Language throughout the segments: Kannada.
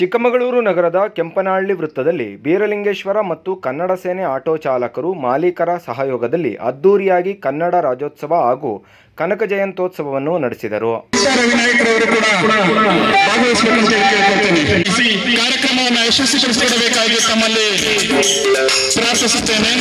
ಚಿಕ್ಕಮಗಳೂರು ನಗರದ ಕೆಂಪನಹಳ್ಳಿ ವೃತ್ತದಲ್ಲಿ ಬೀರಲಿಂಗೇಶ್ವರ ಮತ್ತು ಕನ್ನಡ ಸೇನೆ ಆಟೋ ಚಾಲಕರು ಮಾಲೀಕರ ಸಹಯೋಗದಲ್ಲಿ ಅದ್ದೂರಿಯಾಗಿ ಕನ್ನಡ ರಾಜ್ಯೋತ್ಸವ ಹಾಗೂ ಕನಕ ಜಯಂತ್ಯೋತ್ಸವವನ್ನು ನಡೆಸಿದರು. ಕಾರ್ಯಕ್ರಮವನ್ನು ಯಶಸ್ವಿಗೊಳಿಸಬೇಕಾಗಿ ತಮ್ಮಲ್ಲಿ ಪ್ರಾರ್ಥಿಸುತ್ತೇನೆ.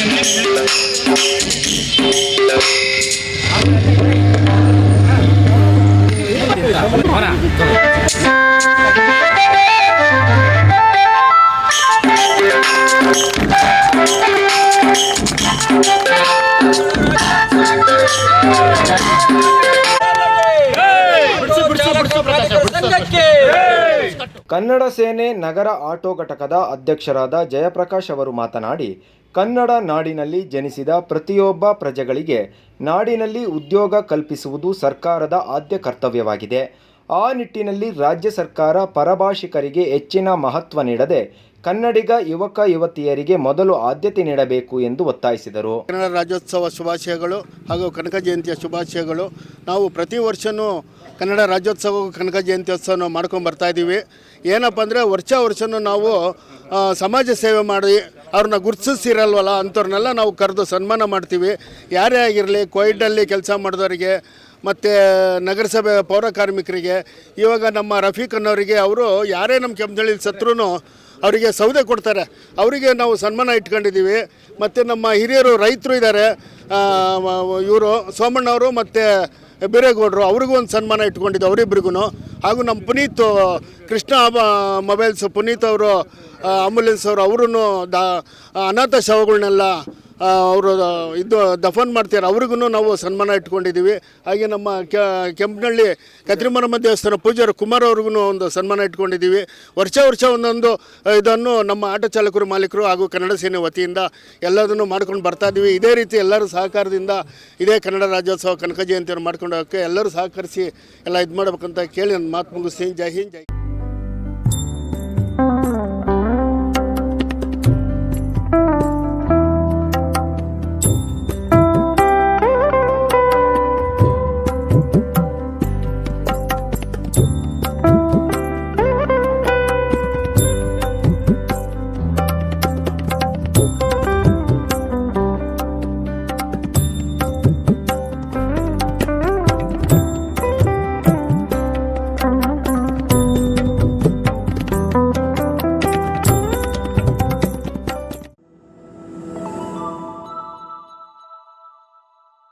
ಕನ್ನಡ ಸೇನೆ ನಗರ ಆಟೋ ಘಟಕದ ಅಧ್ಯಕ್ಷರಾದ ಜಯಪ್ರಕಾಶ್ ಅವರು ಮಾತನಾಡಿ, ಕನ್ನಡ ನಾಡಿನಲ್ಲಿ ಜನಿಸಿದ ಪ್ರತಿಯೊಬ್ಬ ಪ್ರಜೆಗಳಿಗೆ ನಾಡಿನಲ್ಲಿ ಉದ್ಯೋಗ ಕಲ್ಪಿಸುವುದು ಸರ್ಕಾರದ ಆದ್ಯ ಕರ್ತವ್ಯವಾಗಿದೆ. ಆ ನಿಟ್ಟಿನಲ್ಲಿ ರಾಜ್ಯ ಸರ್ಕಾರ ಪರಭಾಷಿಕರಿಗೆ ಹೆಚ್ಚಿನ ಮಹತ್ವ ನೀಡದೆ ಕನ್ನಡಿಗ ಯುವಕ ಯುವತಿಯರಿಗೆ ಮೊದಲು ಆದ್ಯತೆ ನೀಡಬೇಕು ಎಂದು ಒತ್ತಾಯಿಸಿದರು. ಕನ್ನಡ ರಾಜ್ಯೋತ್ಸವ ಶುಭಾಶಯಗಳು ಹಾಗೂ ಕನಕ ಜಯಂತಿಯ ಶುಭಾಶಯಗಳು. ನಾವು ಪ್ರತಿ ವರ್ಷವೂ ಕನ್ನಡ ರಾಜ್ಯೋತ್ಸವ ಕನಕ ಜಯಂತ್ಯೋತ್ಸವನ ಮಾಡ್ಕೊಂಡು ಬರ್ತಾ ಇದ್ದೀವಿ. ಏನಪ್ಪ ಅಂದರೆ ವರ್ಷವೂ ನಾವು ಸಮಾಜ ಸೇವೆ ಮಾಡಿ ಅವ್ರನ್ನ ಗುರುತಿಸಿರಲ್ವಲ್ಲ ಅಂಥವ್ರನ್ನೆಲ್ಲ ನಾವು ಕರೆದು ಸನ್ಮಾನ ಮಾಡ್ತೀವಿ. ಯಾರೇ ಆಗಿರಲಿ, ಕೋವಿಡಲ್ಲಿ ಕೆಲಸ ಮಾಡಿದವರಿಗೆ ಮತ್ತು ನಗರಸಭೆ ಪೌರ ಕಾರ್ಮಿಕರಿಗೆ, ಇವಾಗ ನಮ್ಮ ರಫೀಕ್ ಅನ್ನೋರಿಗೆ, ಅವರು ಯಾರೇ ನಮ್ಮ ಕೆಂಪನಹಳ್ಳಿಲಿ ಸತ್ರೂ ಅವರಿಗೆ ಸೌದೆ ಕೊಡ್ತಾರೆ, ಅವರಿಗೆ ನಾವು ಸನ್ಮಾನ ಇಟ್ಕೊಂಡಿದ್ದೀವಿ. ಮತ್ತು ನಮ್ಮ ಹಿರಿಯರು ರೈತರು ಇದ್ದಾರೆ, ಇವರು ಸೋಮಣ್ಣವರು ಮತ್ತು ಬೀರೇಗೌಡರು, ಅವ್ರಿಗೂ ಒಂದು ಸನ್ಮಾನ ಇಟ್ಕೊಂಡಿದ್ದು ಅವರಿಬ್ರಿಗೂ. ಹಾಗೂ ನಮ್ಮ ಪುನೀತ್ ಕೃಷ್ಣ ಮೊಬೈಲ್ಸ್ ಪುನೀತ್ ಅವರು, ಆಂಬುಲೆನ್ಸ್ ಅವರು, ಅವರು ಅನಾಥ ಶವಗಳನ್ನೆಲ್ಲ ಅವರು ದಫನ್ ಮಾಡ್ತಾರೆ, ಅವ್ರಿಗೂ ನಾವು ಸನ್ಮಾನ ಇಟ್ಕೊಂಡಿದ್ದೀವಿ. ಹಾಗೆ ನಮ್ಮ ಕೆಂಪನಹಳ್ಳಿ ಕತ್ರಿಮರಮ್ಮ ದೇವಸ್ಥಾನ ಪೂಜಾರಿ ಕುಮಾರ್ ಅವ್ರಿಗೂ ಒಂದು ಸನ್ಮಾನ ಇಟ್ಕೊಂಡಿದ್ದೀವಿ. ವರ್ಷ ಒಂದೊಂದು ಇದನ್ನು ನಮ್ಮ ಆಟೋ ಚಾಲಕರು, ಮಾಲೀಕರು ಹಾಗೂ ಕನ್ನಡ ಸೇನೆ ವತಿಯಿಂದ ಎಲ್ಲದನ್ನು ಮಾಡ್ಕೊಂಡು ಬರ್ತಾಯಿದ್ದೀವಿ. ಇದೇ ರೀತಿ ಎಲ್ಲರ ಸಹಕಾರದಿಂದ ಇದೇ ಕನ್ನಡ ರಾಜ್ಯೋತ್ಸವ ಕನಕ ಜಯಂತಿಯನ್ನು ಮಾಡ್ಕೊಂಡು ಹೋಗೋಕ್ಕೆ ಎಲ್ಲರೂ ಸಹಕರಿಸಿ ಎಲ್ಲ ಇದು ಮಾಡ್ಬೇಕಂತ ಕೇಳಿ ನನ್ನ ಮಾತು ಮುಗಿಸ್ತೀನಿ. ಜೈ ಹಿಂದ್, ಜೈ.